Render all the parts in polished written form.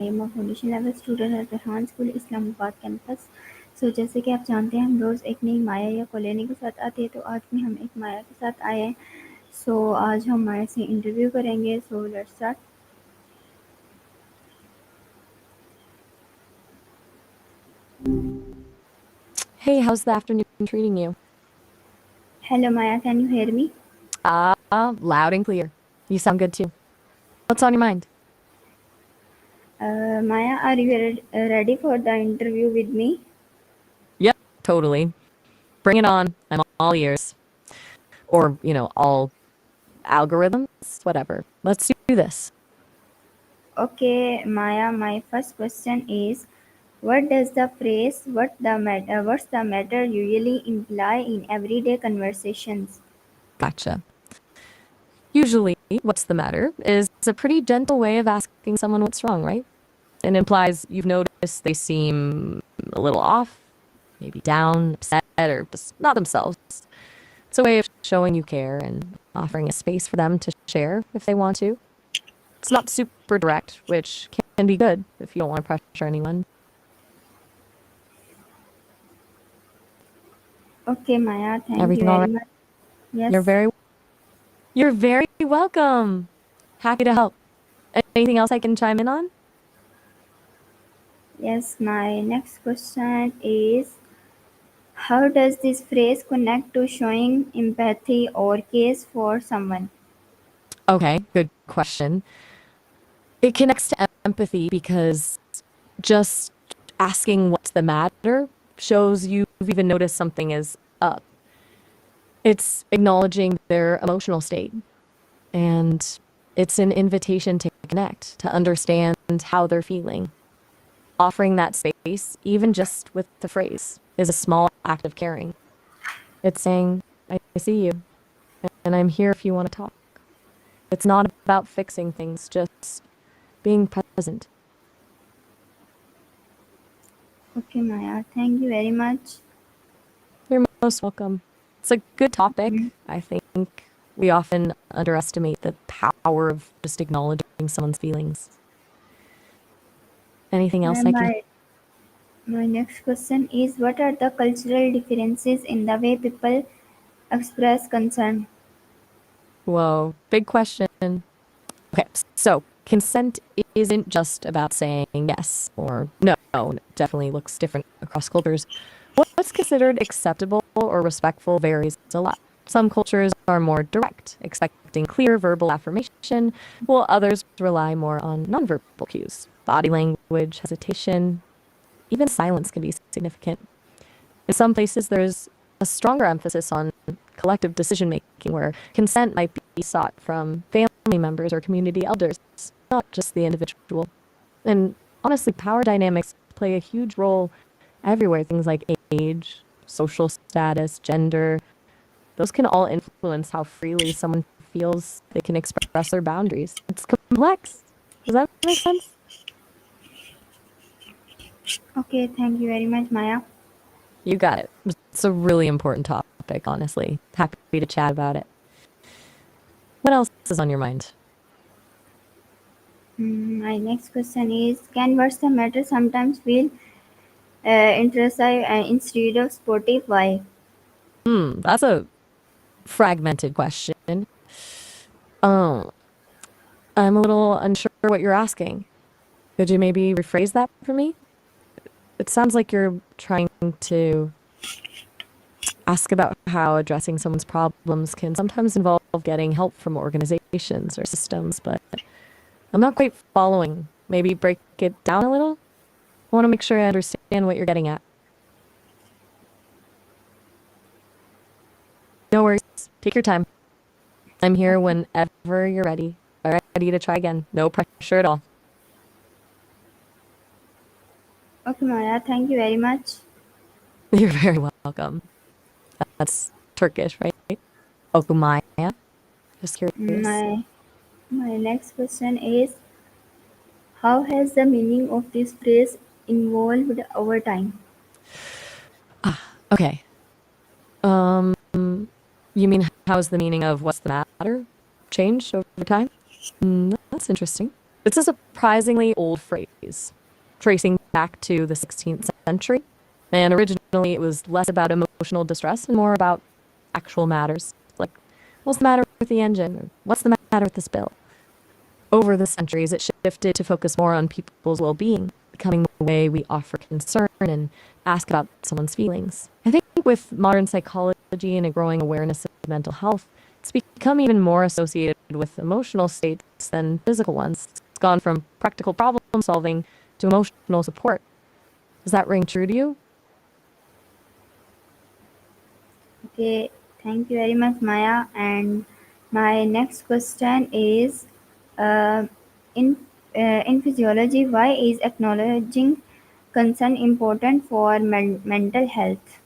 M foundation level student at Rehan school Islamabad campus. جیسے کہ آپ جانتے ہیں ہم روز ایک نئی مایا یا کالونی کے ساتھ آتے ہیں, تو آج بھی ہم ایک مایا کے ساتھ آئے ہیں. آج ہم مایا سے انٹرویو کریں گے. Let's start. Hey, how's the afternoon treating you? Hello Maya, can you hear me? Loud and clear. You sound good too. What's on your mind? Maya, are you ready for the interview with me? Yep, totally. Bring it on. I'm all ears. Or, all algorithms, whatever. Let's do this. Okay, Maya, my first question is, what does the phrase what's the matter usually imply in everyday conversations? Gotcha. Usually, what's the matter is a pretty gentle way of asking someone what's wrong, right? It implies you've noticed they seem a little off, maybe down, upset, or just not themselves. It's a way of showing you care and offering a space for them to share if they want to. It's not super direct, which can be good if you don't want to pressure anyone. Okay, Maya, thank you Everything all very right? much. Yes. You're very welcome. Happy to help. Anything else I can chime in on? Yes, my next question is, how does this phrase connect to showing empathy or care for someone? Okay, good question. It connects to empathy because just asking what's the matter shows you've even noticed something is up. It's acknowledging their emotional state, and it's an invitation to connect, to understand how they're feeling. Offering that space, even just with the phrase, is a small act of caring. It's saying, I see you, and I'm here if you want to talk. It's not about fixing things, just being present. Okay, Maya, thank you very much. You're most welcome. It's a good topic. Mhm. I think we often underestimate the power of just acknowledging someone's feelings. Anything else I can... My next question is, what are the cultural differences in the way people express concern? Whoa, big question. Okay, so consent isn't just about saying yes or no. It definitely looks different across cultures. What's considered acceptable or respectful varies a lot. Some cultures are more direct, expecting clear verbal affirmation, while others rely more on nonverbal cues. Body language, hesitation, even silence can be significant. In some places, there's a stronger emphasis on collective decision-making, where consent might be sought from family members or community elders, not just the individual. And honestly, power dynamics play a huge role everywhere. Things like age, social status, gender, those can all influence how freely someone feels they can express their boundaries. It's complex. Does that make sense? Okay, thank you very much, Maya. You got it. It's a really important topic, honestly. Happy to chat about it. What else is on your mind? My next question is, can words that matter sometimes feel intrusive instead of sportive? Why? That's a fragmented question. Um, I'm a little unsure what you're asking. Could you maybe rephrase that for me? It sounds like you're trying to ask about how addressing someone's problems can sometimes involve getting help from organizations or systems, but I'm not quite following. Maybe break it down a little? I want to make sure I understand what you're getting at. No worries. Take your time. I'm here whenever you're ready. Ready to try again. No pressure at all. Okay, Maya, thank you very much. You're very welcome. That's Turkish, right? Okumaya. Just curious. My next question is, how has the meaning of this phrase evolved over time? Okay. You mean how's the meaning of what's the matter changed over time? That's interesting. It's a surprisingly old phrase, tracing back to the 16th century. And originally it was less about emotional distress and more about actual matters. Like, what's the matter with the engine? Or, what's the matter with this bill? Over the centuries, it shifted to focus more on people's well-being, becoming the way we offer concern and ask about someone's feelings. I think with modern psychology and a growing awareness of mental health, it's become even more associated with emotional states than physical ones. It's gone from practical problem solving to emotional support. Does that ring true to you? Okay, thank you very much, Maya. And my next question is, uh, in in physiology, why is acknowledging concern important for mental health?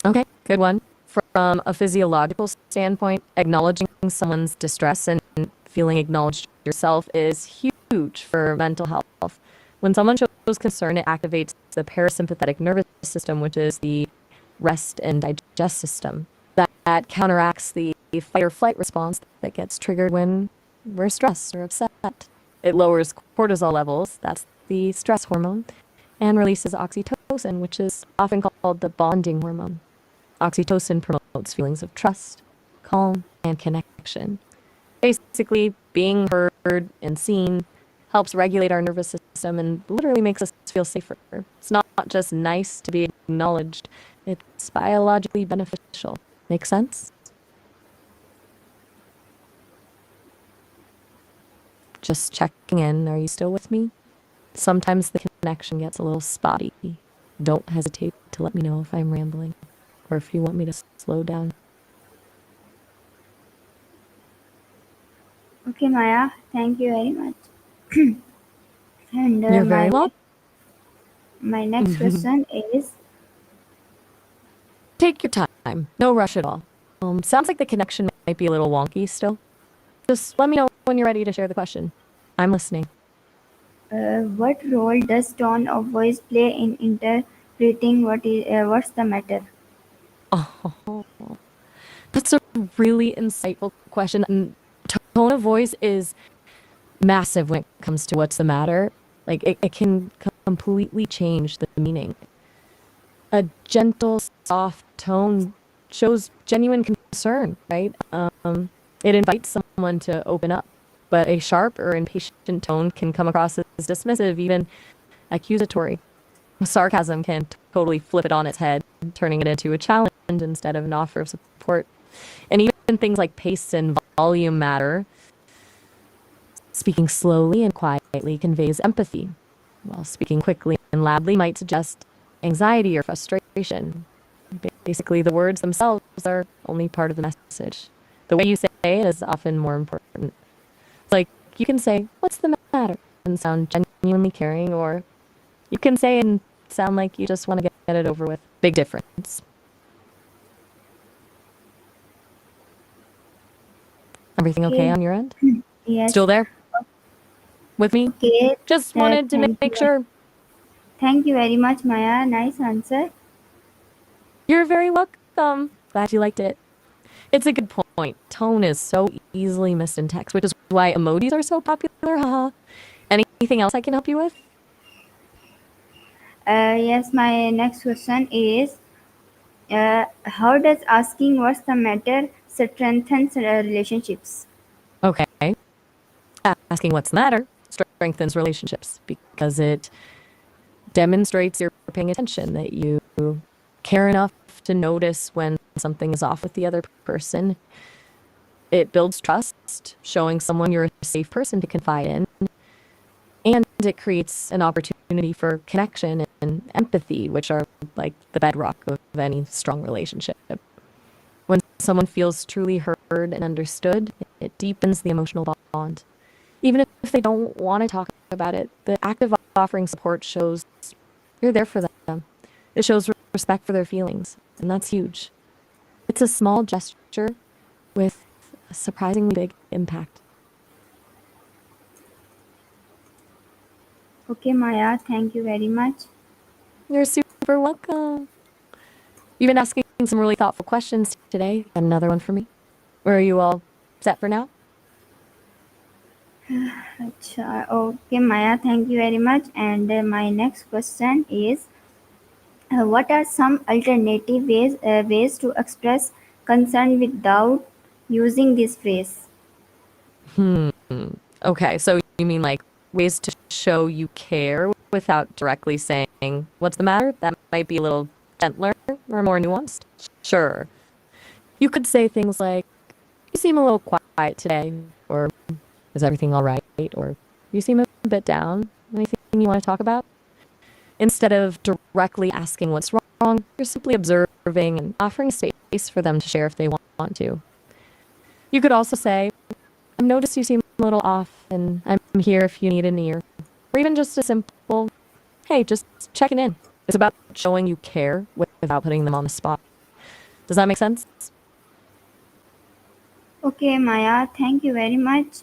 Okay, good one. From a physiological standpoint, acknowledging someone's distress and feeling acknowledged yourself is huge for mental health. When someone shows concern, it activates the parasympathetic nervous system, which is the rest and digest system. That counteracts the fight or flight response that gets triggered when we're stressed or upset. It lowers cortisol levels, that's the stress hormone, and releases oxytocin, which is often called the bonding hormone. Oxytocin promotes feelings of trust, calm, and connection. Basically, being heard and seen helps regulate our nervous system and literally makes us feel safer. It's not just nice to be acknowledged, it's biologically beneficial. Make sense? Just checking in. Are you still with me? Sometimes the connection gets a little spotty. Don't hesitate to let me know if I'm rambling or if you want me to slow down. Okay, Maya, thank you very much. And You're very welcome. my next question is, Take your time. No rush at all. Sounds like the connection might be a little wonky still. Just let me know when you're ready to share the question. I'm listening. what role does tone of voice play in interpreting what's the matter? Oh, that's a really insightful question. And tone of voice is massive when it comes to what's the matter. Like, it can completely change the meaning. A gentle, soft tone shows genuine concern, right? It invites someone to open up. But a sharp or impatient tone can come across as dismissive, even accusatory. Sarcasm can totally flip it on its head, turning it into a challenge instead of an offer of support. And even things like pace and volume matter. Speaking slowly and quietly conveys empathy, while speaking quickly and loudly might suggest anxiety or frustration. Basically, the words themselves are only part of the message. The way you say it is often more important. It's like, you can say, "What's the matter?" and sound genuinely caring, or you can say it and sound like you just want to get it over with. Big difference. Everything okay Okay, on your end? yes. Still there with me? Okay, Just wanted to thank make you. sure. Thank you very much, Maya. Nice answer. You're very welcome. Glad you liked it. It's a good point. Tone is so easily missed in text, which is why emojis are so popular. Haha. Anything else I can help you with? Yes, my next question is, how does asking what's the matter strengthens relationships? Okay. Asking what's the matter strengthens relationships because it demonstrates you're paying attention, that you care enough to notice when something is off with the other person. It builds trust, showing someone you're a safe person to confide in. And it creates an opportunity for connection and empathy, which are like the bedrock of any strong relationship. When someone feels truly heard and understood, it deepens the emotional bond. Even if they don't want to talk about it, the act of offering support shows you're there for them. It shows respect for their feelings, and that's huge. It's a small gesture with a surprisingly big impact. Okay, Maya, thank you very much. You're super welcome. You've been asking some really thoughtful questions today. Got another one for me? Or are you all set for now? Acha, okay, Maya, thank you very much. And my next question is, what are some alternative ways to express concern without using this phrase? Hmm. Okay, so you mean like ways to show you care without directly saying, what's the matter? That might be a little gentler or more nuanced. Sure. You could say things like, you seem a little quiet today, or is everything all right? Or you seem a bit down. Anything you want to talk about? Instead of directly asking what's wrong, you're simply observing and offering space for them to share if they want to. You could also say, I've noticed you seem a little off, and I'm here if you need an ear. Or even just a simple, hey, just checking in. It's about showing you care without putting them on the spot. Does that make sense? Okay, Maya, thank you very much.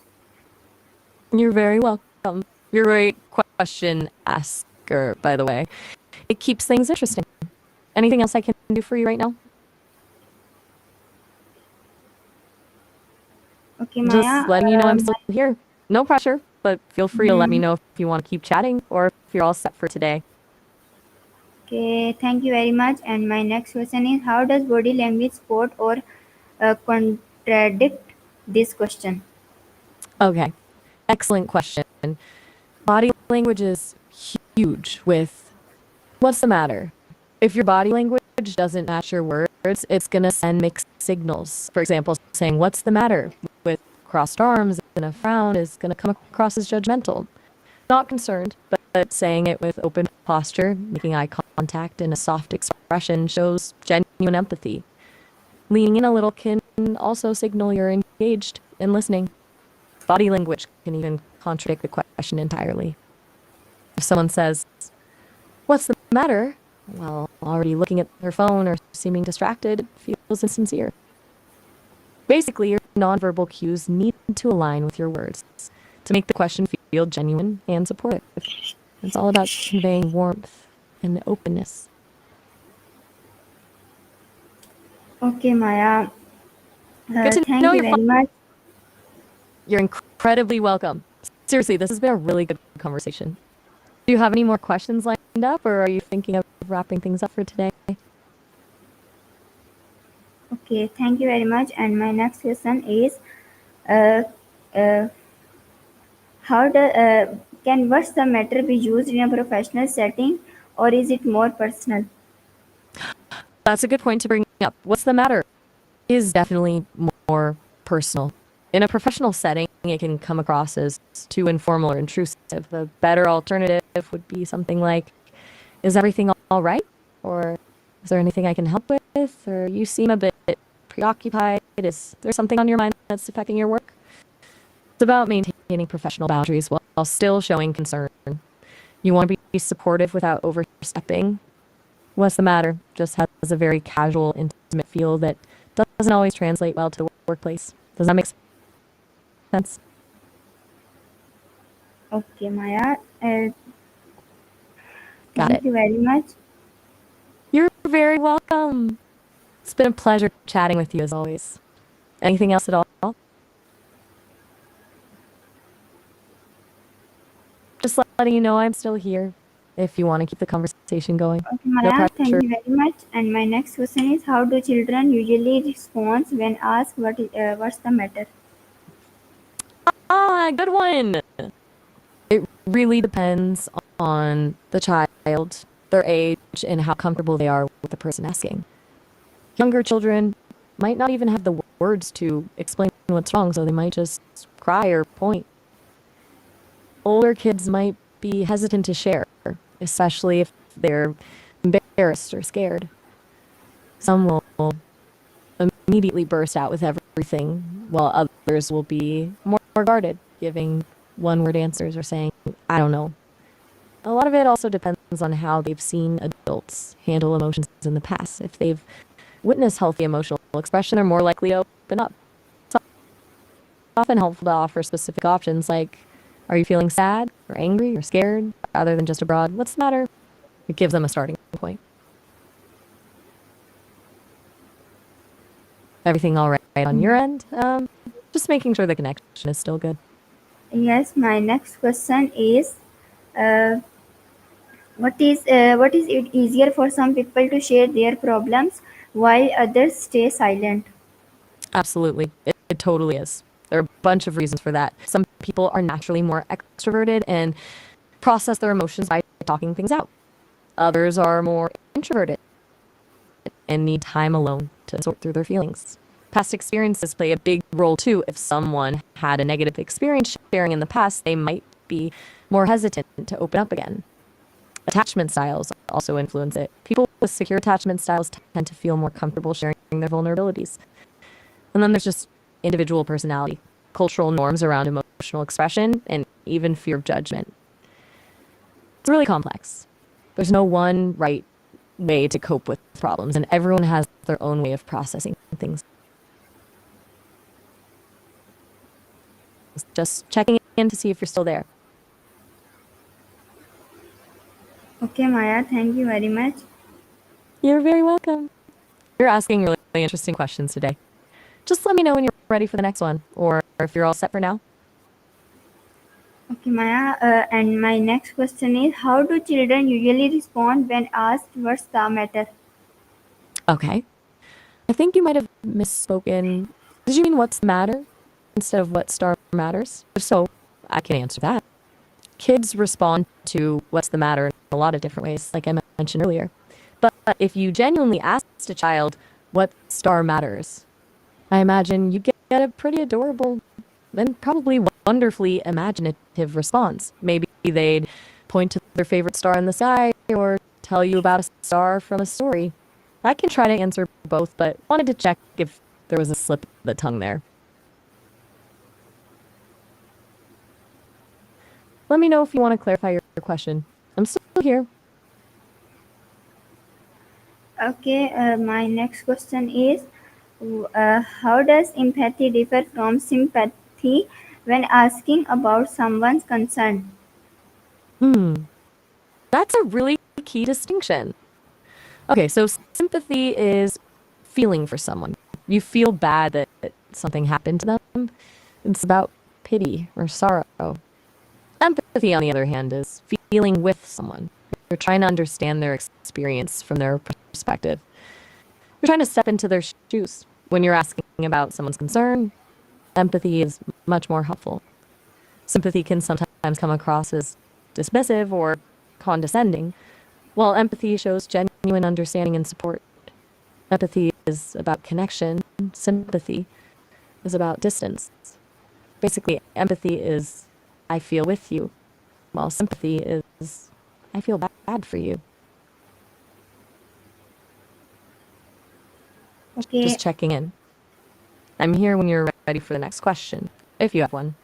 You're very welcome. You're a great question asker, by the way. It keeps things interesting. Anything else I can do for you right now? Okay, Just Maya. letting you know I'm still here. No pressure, but feel free to let me know if you want to keep chatting or if you're all set for today. Okay, thank you very much. And my next question is, how does body language support or contradict this question? Okay, excellent question. Body language is huge with what's the matter? If your body language doesn't match your words, it's going to send mixed signals. For example, saying, what's the matter? With crossed arms and a frown is going to come across as judgmental. Not concerned, but saying it with open posture, making eye contact, and a soft expression shows genuine empathy. Leaning in a little can also signal you're engaged and listening. Body language can even contradict the question entirely. If someone says, what's the matter? While already looking at their phone or seeming distracted, it feels insincere. Basically, your nonverbal cues need to align with your words to make the question feel genuine and supportive. It's all about conveying warmth and openness. Okay, Maya. Good to Thank know you you're fine. very much. You're incredibly welcome. Seriously, this has been a really good conversation. Do you have any more questions lined up, or are you thinking of wrapping things up for today? Okay, thank you very much. And my next question is, uh, uh, how do, can what's the matter be used in a professional setting, or is it more personal? That's a good point to bring up. What's the matter? Is definitely more personal. In a professional setting, it can come across as too informal or intrusive. The better alternative would be something like, is everything all right? Or is there anything I can help with? Or you seem a bit preoccupied. Is there something on your mind that's affecting your work? It's about maintaining professional boundaries while still showing concern. You want to be supportive without overstepping. What's the matter? Just has a very casual, intimate feel that doesn't always translate well to the workplace. Does that make sense? Okay, Maya. Got Thank it. you very much. You're very welcome. It's been a pleasure chatting with you as always. Anything else at all? Just letting you know I'm still here if you want to keep the conversation going. Okay, No Maya. Thank pressure. you very much. And my next question is, how do children usually respond when asked what's the matter? Good one. It really depends on the child, their age, and how comfortable they are with the person asking. Younger children might not even have the words to explain what's wrong, so they might just cry or point. Older kids might be hesitant to share, especially if they're embarrassed or scared. Some will immediately burst out with everything, while others will be more guarded, giving one-word answers or saying, I don't know. A lot of it also depends on how they've seen adults handle emotions in the past. If they've witnessed healthy emotional expression, they're more likely to open up. It's often helpful to offer specific options like, are you feeling sad or angry or scared, rather than just a broad, what's the matter? It gives them a starting point. Everything all right on your end? Just making sure the connection is still good. Yes, my next question is, uh, what is it easier for some people to share their problems while others stay silent? Absolutely. It totally is. There are a bunch of reasons for that. Some people are naturally more extroverted and process their emotions by talking things out. Others are more introverted and need time alone to sort through their feelings. Past experiences play a big role too. If someone had a negative experience sharing in the past, they might be more hesitant to open up again. Attachment styles also influence it. People with secure attachment styles tend to feel more comfortable sharing their vulnerabilities. And then there's just individual personality, cultural norms around emotional expression, and even fear of judgment. It's really complex. There's no one right way to cope with problems, and everyone has their own way of processing things. Just checking in to see if you're still there. Okay, Maya, thank you very much. You're very welcome. You're asking really interesting questions today. Just let me know when you're ready for the next one, or if you're all set for now. Okay, Maya, and my next question is, how do children usually respond when asked what's the matter? Okay. I think you might have misspoken. Did you mean what's the matter instead of what star matters? If so, I can answer that. Kids respond to what's the matter in a lot of different ways, like I mentioned earlier. But if you genuinely asked a child what star matters, I imagine you get a pretty adorable and probably wonderfully imaginative response. Maybe they'd point to their favorite star in the sky or tell you about a star from a story. I can try to answer both, but wanted to check if there was a slip of the tongue there. Let me know if you want to clarify your question. I'm still here. Okay, my next question is, how does empathy differ from sympathy when asking about someone's concern? That's a really key distinction. Okay, so sympathy is feeling for someone. You feel bad that something happened to them. It's about pity or sorrow. Empathy, on the other hand, is feeling with someone. You're trying to understand their experience from their perspective. You're trying to step into their shoes. When you're asking about someone's concern, empathy is much more helpful. Sympathy can sometimes come across as dismissive or condescending, while empathy shows genuine understanding and support. Empathy is about connection. Sympathy is about distance. Basically, empathy is, I feel with you, while sympathy is, I feel bad for you. Okay, Just checking in. I'm here when you're ready for the next question, if you have one.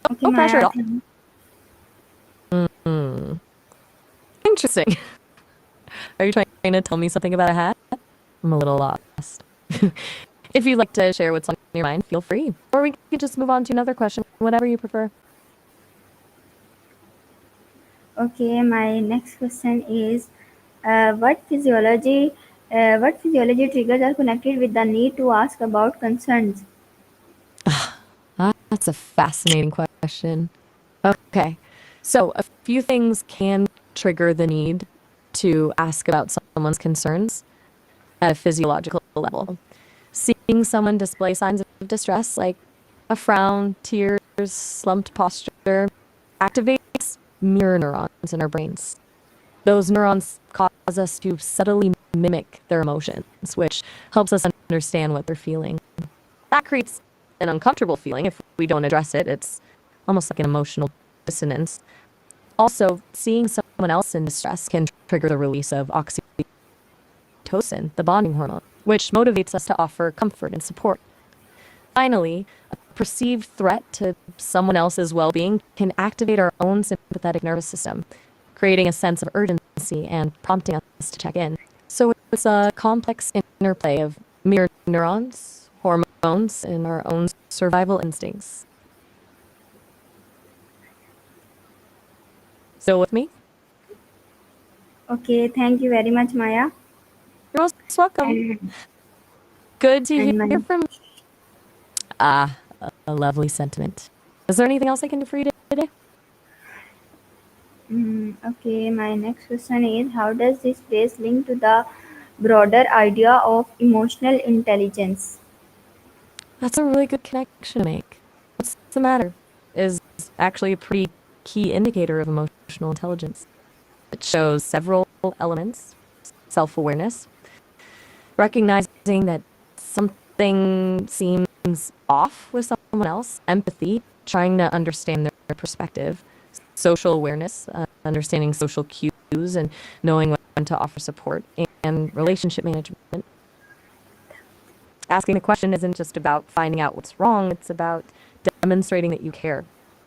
okay, No pressure at Maya. all. Interesting. Are you trying to tell me something about a hat? I'm a little lost. If you'd like to share what's on your mind, feel free. Or we could just move on to another question, whatever you prefer. Okay, my next question is, what physiology triggers are connected with the need to ask about concerns? That's a fascinating question. Okay. So a few things can trigger the need to ask about someone's concerns at a physiological level. Seeing someone display signs of distress, like a frown, tears, slumped posture, activates mirror neurons in our brains. Those neurons cause us to subtly mimic their emotions, which helps us understand what they're feeling. That creates an uncomfortable feeling if we don't address it. It's almost like an emotional dissonance. Also, seeing someone else in distress can trigger the release of oxytocin, the bonding hormone, which motivates us to offer comfort and support. Finally, a perceived threat to someone else's well-being can activate our own sympathetic nervous system, creating a sense of urgency and prompting us to check in. So it's a complex interplay of mirror neurons, hormones, and our own survival instincts. Still with me? Okay, thank you very much, Maya. You're most welcome. And, Good to and hear my from you. A lovely sentiment. Is there anything else I can do for you today? Okay, my next question is, how does this phrase link to the broader idea of emotional intelligence? That's a really good connection to make. What's the matter is actually a pretty key indicator of emotional intelligence. It shows several elements: self-awareness, recognizing that something seems off with someone else, empathy, trying to understand their perspective, social awareness, understanding social cues and knowing when to offer support, and relationship management. Asking the question isn't just about finding out what's wrong, it's about demonstrating that you care,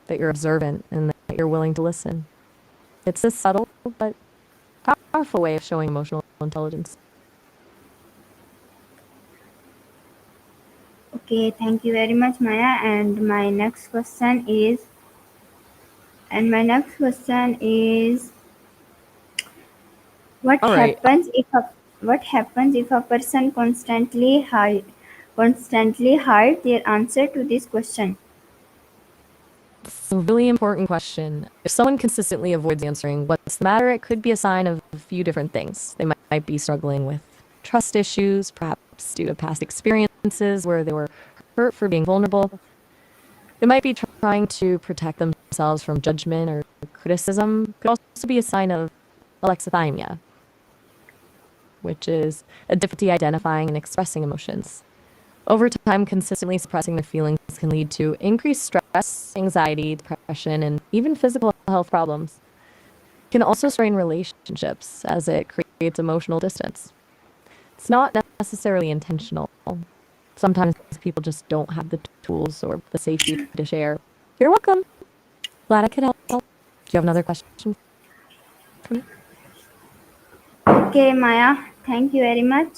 that you're observant, and that you're willing to listen. It's a subtle but powerful way of showing emotional intelligence. Okay, thank you very much, Maya. And my next question is, what All right. happens if a person constantly hide their answer to this question? It's a really important question. If someone consistently avoids answering what's the matter, it could be a sign of a few different things. They might be struggling with trust issues, perhaps due to past experiences where they were hurt for being vulnerable. They might be trying to protect themselves from judgment or criticism. It could also be a sign of alexithymia, which is a difficulty identifying and expressing emotions. Over time, consistently suppressing their feelings can lead to increased stress, anxiety, depression, and even physical health problems. It can also strain relationships as it creates emotional distance. It's not necessarily intentional. Sometimes people just don't have the tools or the safety to share. You're welcome. Glad I could help. Do you have another question for me? Okay, Maya, thank you very much.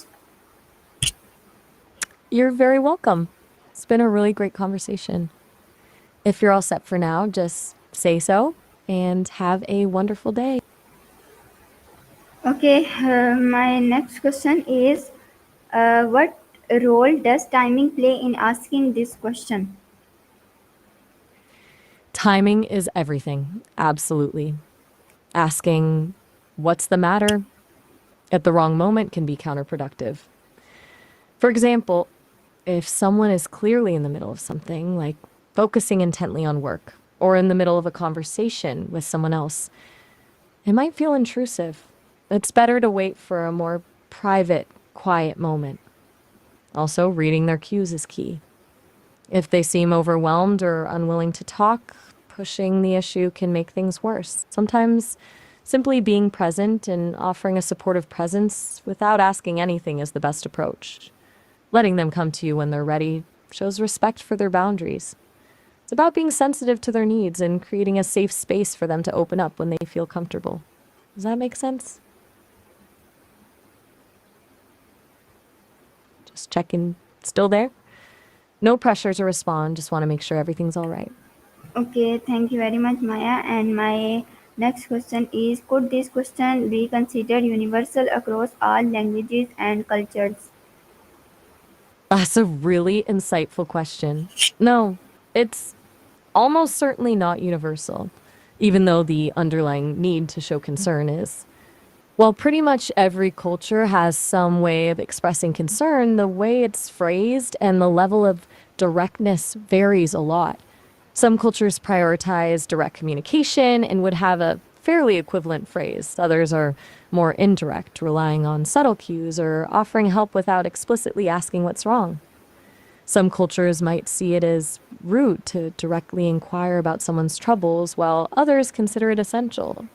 You're very welcome. It's been a really great conversation. If you're all set for now, just say so and have a wonderful day. Okay, my next question is, what role does timing play in asking this question? Timing is everything. Absolutely. Asking what's the matter at the wrong moment can be counterproductive. For example, if someone is clearly in the middle of something, like focusing intently on work, or in the middle of a conversation with someone else, it might feel intrusive. It's better to wait for a more private, quiet moment. Also, reading their cues is key. If they seem overwhelmed or unwilling to talk, pushing the issue can make things worse. Sometimes simply being present and offering a supportive presence without asking anything is the best approach. Letting them come to you when they're ready shows respect for their boundaries. It's about being sensitive to their needs and creating a safe space for them to open up when they feel comfortable. Does that make sense? Just checking. Still there? No pressure to respond. Just want to make sure everything's all right. Okay, thank you very much, Maya. And my next question is, could this question be considered universal across all languages and cultures? That's a really insightful question. No, it's almost certainly not universal, even though the underlying need to show concern is. While pretty much every culture has some way of expressing concern, the way it's phrased and the level of directness varies a lot. Some cultures prioritize direct communication and would have a fairly equivalent phrase. Others are more indirect, relying on subtle cues or offering help without explicitly asking what's wrong. Some cultures might see it as rude to directly inquire about someone's troubles, while others consider it essential.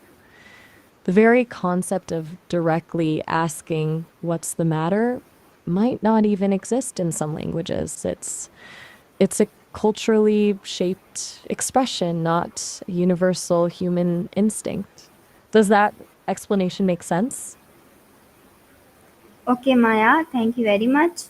The very concept of directly asking what's the matter might not even exist in some languages. It's a culturally shaped expression, not a universal human instinct. Does that explanation make sense? Okay, Maya, thank you very much.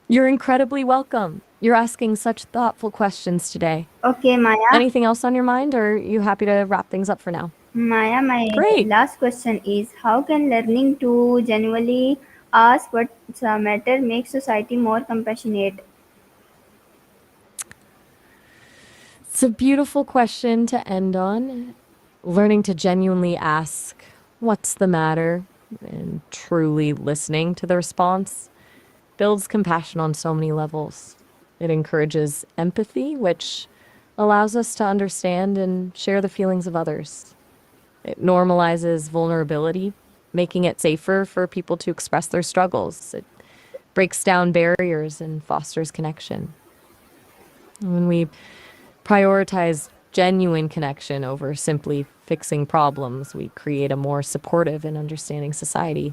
You're incredibly welcome. You're asking such thoughtful questions today. Okay, Maya. Anything else on your mind, or are you happy to wrap things up for now? Maya, my Great. last question is, how can learning to genuinely ask what's the matter make society more compassionate? It's a beautiful question to end on. Learning to genuinely ask, what's the matter? And truly listening to the response builds compassion on so many levels. It encourages empathy, which allows us to understand and share the feelings of others. It normalizes vulnerability, making it safer for people to express their struggles. It breaks down barriers and fosters connection. When we prioritize genuine connection over simply fixing problems, we create a more supportive and understanding society.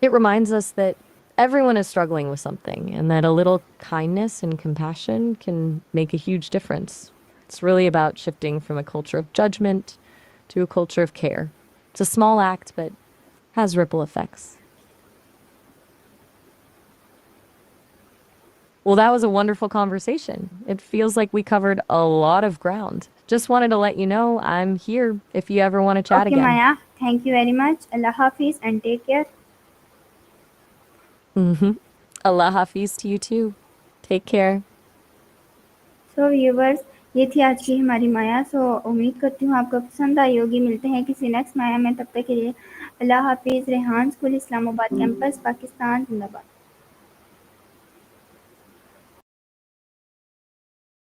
It reminds us that everyone is struggling with something and that a little kindness and compassion can make a huge difference. It's really about shifting from a culture of judgment to a culture of care. It's a small act, but has ripple effects. Well, that was a wonderful conversation. It feels like we covered a lot of ground. Just wanted to let you know I'm here if you ever want to chat Okay, again. Maya, thank you very much. Allah Hafiz and take care. Allah Hafiz to you too. Take care. So viewers, ये थी आज की हमारी माया. सो उम्मीद करती हूँ आपको पसंद आई होगी. मिलते हैं किसी नेक्स्ट माया में. तब तक के लिए अल्लाह हाफिज़. रेहान स्कूल, इस्लामाबाद कैंपस, पाकिस्तान जिंदाबाद.